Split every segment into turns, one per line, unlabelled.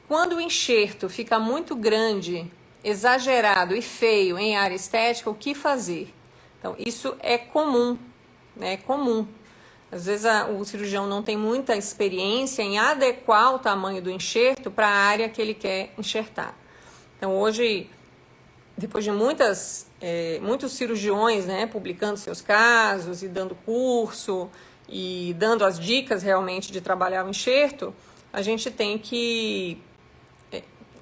Quando o enxerto fica muito grande, exagerado e feio em área estética, o que fazer? Então, isso é comum, né? É comum. Às vezes o cirurgião não tem muita experiência em adequar o tamanho do enxerto para a área que ele quer enxertar. Então, hoje, depois de muitos cirurgiões, né, publicando seus casos e dando curso e dando as dicas realmente de trabalhar o enxerto, a gente tem que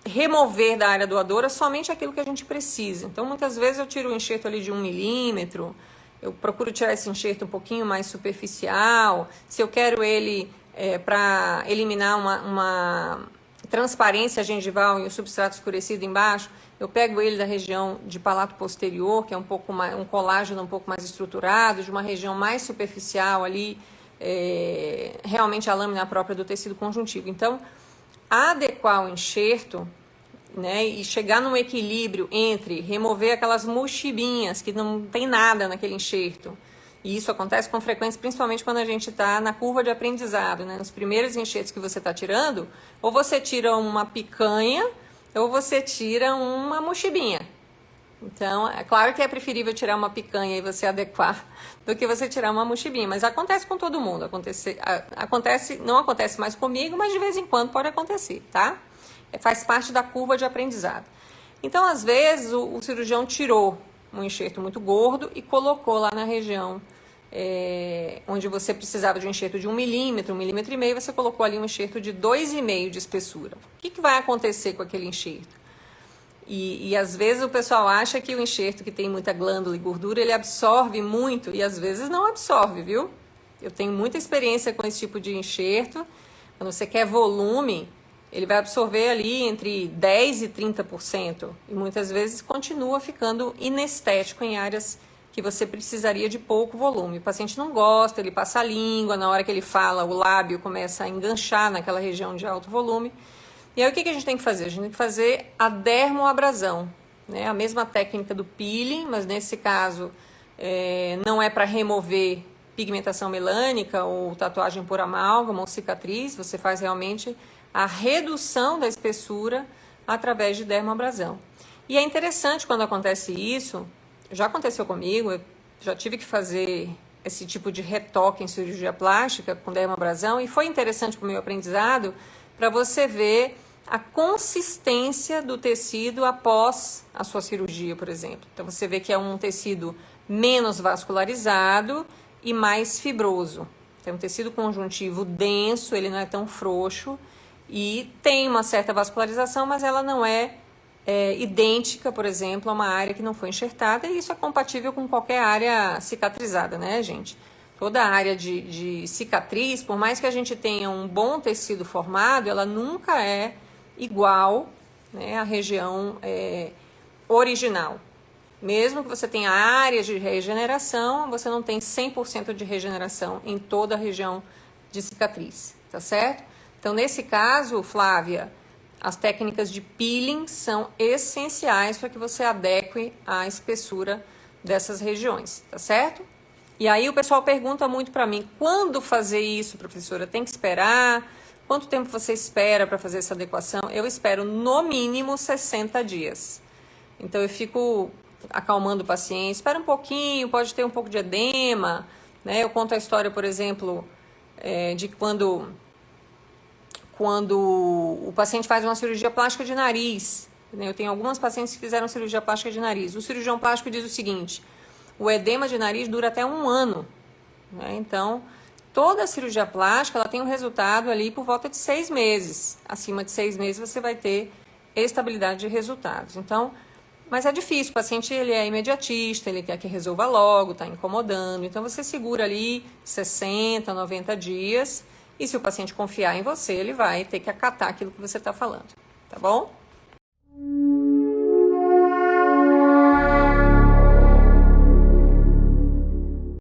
remover da área doadora somente aquilo que a gente precisa. Então, muitas vezes eu tiro o enxerto ali de 1 milímetro, eu procuro tirar esse enxerto um pouquinho mais superficial. Se eu quero ele para eliminar uma transparência gengival e o substrato escurecido embaixo, eu pego ele da região de palato posterior, que é um colágeno um pouco mais estruturado, de uma região mais superficial ali, realmente a lâmina própria do tecido conjuntivo. Então, adequar o enxerto, né, e chegar num equilíbrio entre remover aquelas mochibinhas que não tem nada naquele enxerto. E isso acontece com frequência, principalmente quando a gente está na curva de aprendizado, né? Nos primeiros enxertos que você está tirando, ou você tira uma picanha, ou você tira uma mochibinha. Então, é claro que é preferível tirar uma picanha e você adequar do que você tirar uma mochibinha, mas acontece com todo mundo. Não acontece mais comigo, mas de vez em quando pode acontecer, tá? Faz parte da curva de aprendizado. Então, às vezes, o cirurgião tirou um enxerto muito gordo e colocou lá na região onde você precisava de um enxerto de 1 milímetro, 1,5 milímetros, você colocou ali um enxerto de 2,5 de espessura. O que vai acontecer com aquele enxerto? E às vezes o pessoal acha que o enxerto que tem muita glândula e gordura, ele absorve muito, e às vezes não absorve, viu? Eu tenho muita experiência com esse tipo de enxerto. Quando você quer volume, ele vai absorver ali entre 10% e 30%, e muitas vezes continua ficando inestético em áreas que você precisaria de pouco volume. O paciente não gosta, ele passa a língua, na hora que ele fala, o lábio começa a enganchar naquela região de alto volume. E aí o que a gente tem que fazer? A gente tem que fazer a dermoabrasão, né? A mesma técnica do peeling, mas nesse caso não é para remover pigmentação melânica ou tatuagem por amálgama ou cicatriz, você faz realmente a redução da espessura através de dermoabrasão. E é interessante quando acontece isso, já aconteceu comigo, eu já tive que fazer esse tipo de retoque em cirurgia plástica com dermoabrasão, e foi interessante para o meu aprendizado para você ver a consistência do tecido após a sua cirurgia, por exemplo. Então, você vê que é um tecido menos vascularizado e mais fibroso. Tem um tecido conjuntivo denso, ele não é tão frouxo e tem uma certa vascularização, mas ela não é idêntica, por exemplo, a uma área que não foi enxertada, e isso é compatível com qualquer área cicatrizada, né, gente? Toda área de cicatriz, por mais que a gente tenha um bom tecido formado, ela nunca é igual, né, à região original. Mesmo que você tenha áreas de regeneração, você não tem 100% de regeneração em toda a região de cicatriz, tá certo? Então, nesse caso, Flávia, as técnicas de peeling são essenciais para que você adeque a espessura dessas regiões, tá certo? E aí o pessoal pergunta muito para mim, quando fazer isso, professora? Tem que esperar? Quanto tempo você espera para fazer essa adequação? Eu espero no mínimo 60 dias. Então eu fico acalmando o paciente, espera um pouquinho, pode ter um pouco de edema, né? Eu conto a história, por exemplo, de quando o paciente faz uma cirurgia plástica de nariz, né? Eu tenho algumas pacientes que fizeram cirurgia plástica de nariz. O cirurgião plástico diz o seguinte: o edema de nariz dura até 1 ano, né? Então, toda a cirurgia plástica ela tem um resultado ali por volta de 6 meses. Acima de 6 meses você vai ter estabilidade de resultados. Então, mas é difícil, o paciente ele é imediatista, ele quer que resolva logo, está incomodando. Então, você segura ali 60, 90 dias. E se o paciente confiar em você, ele vai ter que acatar aquilo que você está falando, tá bom?